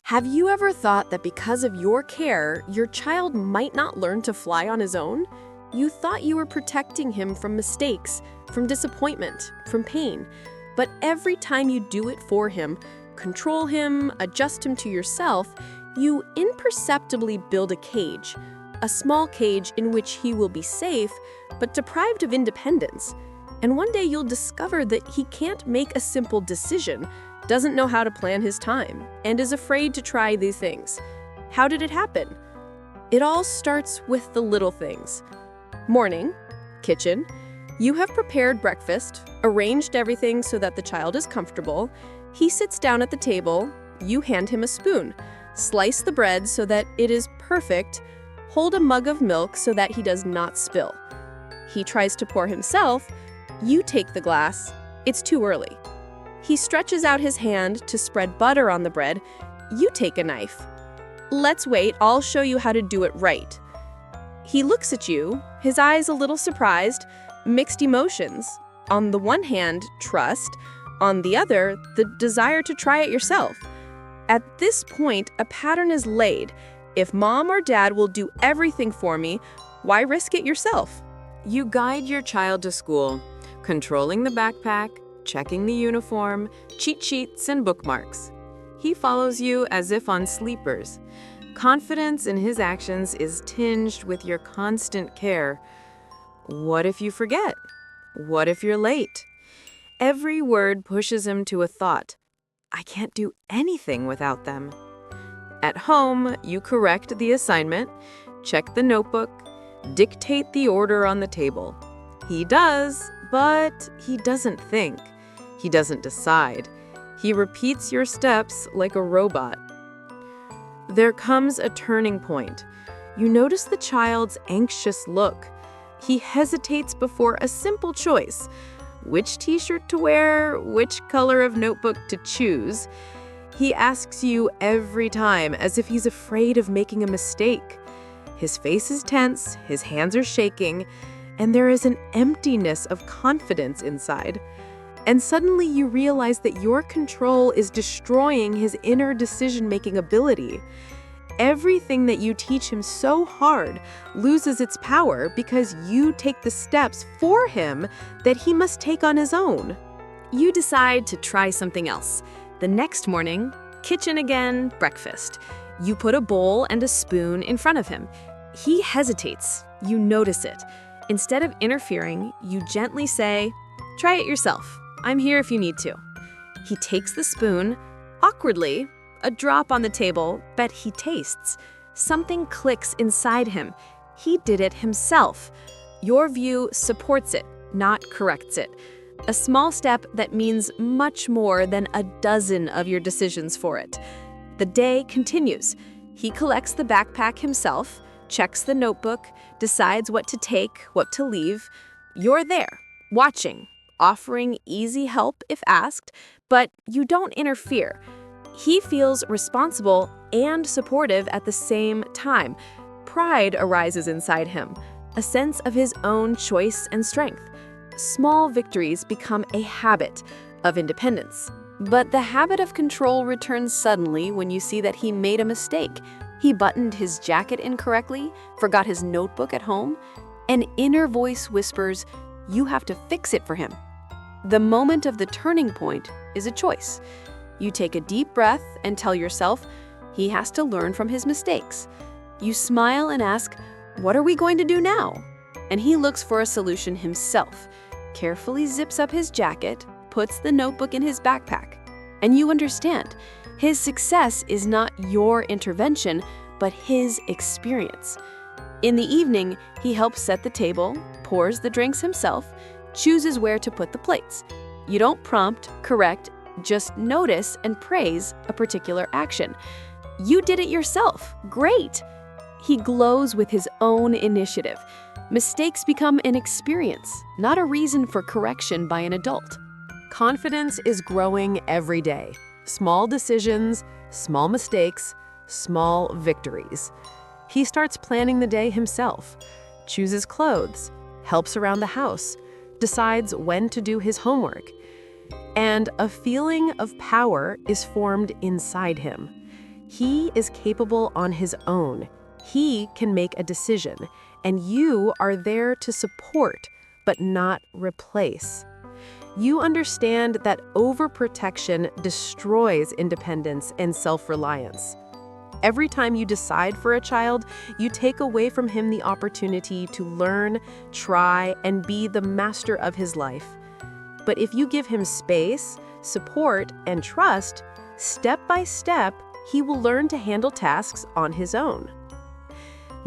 Have you ever thought that because of your care, your child might not learn to fly on his own? You thought you were protecting him from mistakes, from disappointment, from pain. But every time you do it for him, control him, adjust him to yourself, you imperceptibly build a cage. A small cage in which he will be safe, but deprived of independence. And one day you'll discover that he can't make a simple decision, doesn't know how to plan his time, and is afraid to try these things. How did it happen? It all starts with the little things. Morning, kitchen. You have prepared breakfast, arranged everything so that the child is comfortable. He sits down at the table. You hand him a spoon. Slice the bread so that it is perfect. Hold a mug of milk so that he does not spill. He tries to pour himself. You take the glass. It's too early. He stretches out his hand to spread butter on the bread. You take a knife. Let's wait, I'll show you how to do it right. He looks at you, his eyes a little surprised, mixed emotions. On the one hand, trust. On the other, the desire to try it yourself. At this point, a pattern is laid. If mom or dad will do everything for me, why risk it yourself? You guide your child to school, controlling the backpack, checking the uniform, cheat sheets, and bookmarks. He follows you as if on sleepers. Confidence in his actions is tinged with your constant care. What if you forget? What if you're late? Every word pushes him to a thought. I can't do anything without them. At home, you correct the assignment, check the notebook, dictate the order on the table. He does, but he doesn't think. He doesn't decide. He repeats your steps like a robot. There comes a turning point. You notice the child's anxious look. He hesitates before a simple choice. Which t-shirt to wear, which color of notebook to choose. He asks you every time as if he's afraid of making a mistake. His face is tense, his hands are shaking, and there is an emptiness of confidence inside. And suddenly you realize that your control is destroying his inner decision-making ability. Everything that you teach him so hard loses its power because you take the steps for him that he must take on his own. You decide to try something else. The next morning, kitchen again, breakfast. You put a bowl and a spoon in front of him. He hesitates. You notice it. Instead of interfering, you gently say, "Try it yourself. I'm here if you need to." He takes the spoon, awkwardly, a drop on the table, but he tastes. Something clicks inside him. He did it himself. Your view supports it, not corrects it. A small step that means much more than a dozen of your decisions for it. The day continues. He collects the backpack himself, checks the notebook, decides what to take, what to leave. You're there, watching, offering easy help if asked, but you don't interfere. He feels responsible and supportive at the same time. Pride arises inside him, a sense of his own choice and strength. Small victories become a habit of independence. But the habit of control returns suddenly when you see that he made a mistake. He buttoned his jacket incorrectly, forgot his notebook at home. An inner voice whispers, "You have to fix it for him." The moment of the turning point is a choice. You take a deep breath and tell yourself, he has to learn from his mistakes. You smile and ask, "What are we going to do now?" And he looks for a solution himself, carefully zips up his jacket, puts the notebook in his backpack. And you understand, his success is not your intervention, but his experience. In the evening, he helps set the table, pours the drinks himself, chooses where to put the plates. You don't prompt, correct, just notice and praise a particular action. You did it yourself. Great! He glows with his own initiative. Mistakes become an experience, not a reason for correction by an adult. Confidence is growing every day. Small decisions, small mistakes, small victories. He starts planning the day himself, chooses clothes, helps around the house, decides when to do his homework. And a feeling of power is formed inside him. He is capable on his own. He can make a decision, and you are there to support, but not replace. You understand that overprotection destroys independence and self-reliance. Every time you decide for a child, you take away from him the opportunity to learn, try, and be the master of his life. But if you give him space, support, and trust, step by step, he will learn to handle tasks on his own.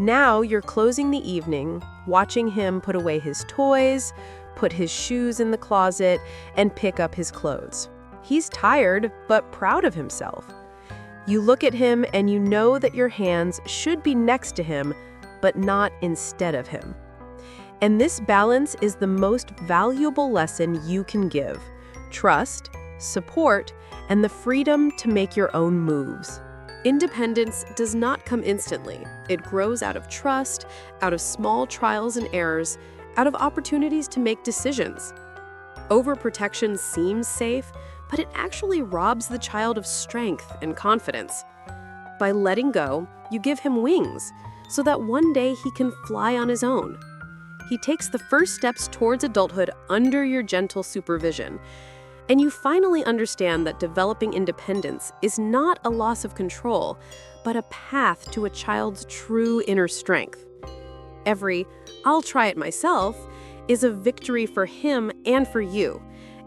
Now you're closing the evening, watching him put away his toys, put his shoes in the closet, and pick up his clothes. He's tired, but proud of himself. You look at him and you know that your hands should be next to him, but not instead of him. And this balance is the most valuable lesson you can give: trust, support, and the freedom to make your own moves. Independence does not come instantly. It grows out of trust, out of small trials and errors, out of opportunities to make decisions. Overprotection seems safe, but it actually robs the child of strength and confidence. By letting go, you give him wings, so that one day he can fly on his own. He takes the first steps towards adulthood under your gentle supervision, and you finally understand that developing independence is not a loss of control, but a path to a child's true inner strength. Every "I'll try it myself" is a victory for him and for you.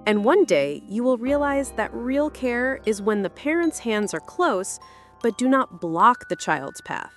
And one day, you will realize that real care is when the parent's hands are close, but do not block the child's path.